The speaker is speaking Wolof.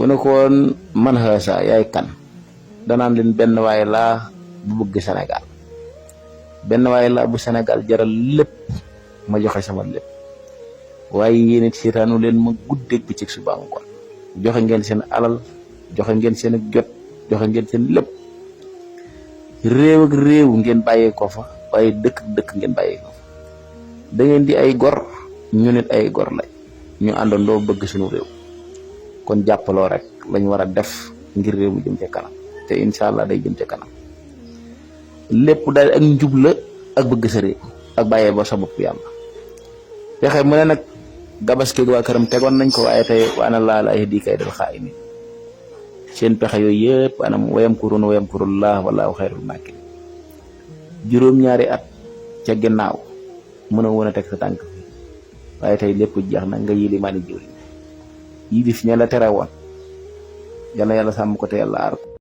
mu ne ko woon man xaasa yaay kan danaan leen benn waay laa bu bëgg Sénégal benn waay laa bu Sénégal jaral lépp ma joxe sama lépp waaye yéen it seetaanu leen ma guddeeg bëccëg suba ngoon joxe ngeen seen alal joxe ngeen seen jot joxe ngeen seen lépp réew ak réew ngeen bàyyee ko fa waaye dëkk ak dëkk ngeen bàyyee ko fa da ngeen di ay gor ñu nit ay gor lañ ñu àndandoo bëgg suñu réew kon jàppaloo rek lañ war a def ngir réew mi jëm ca kanam te incha allah day jëm ca kanam lépp daal ak njub la ak bëgg sa réew ak bàyyee ba sa bopp yàlla pexe mu ne nag gabaski waa këram tegoon nañ ko waaye tey waana laa la yahdi kaydal xaa'iniin seen pexe yooyu yëpp anam wayamkuruuna wayamkurullaah wallaahu xayrul maakirin juróom-ñaari at ca ginnaaw mën a woon a teg sa tànk waaye tey lépp jeex na nga yilimaani jiw yi di fi ña la tere woon yal na yàlla sàmm ko te yàlla aar ko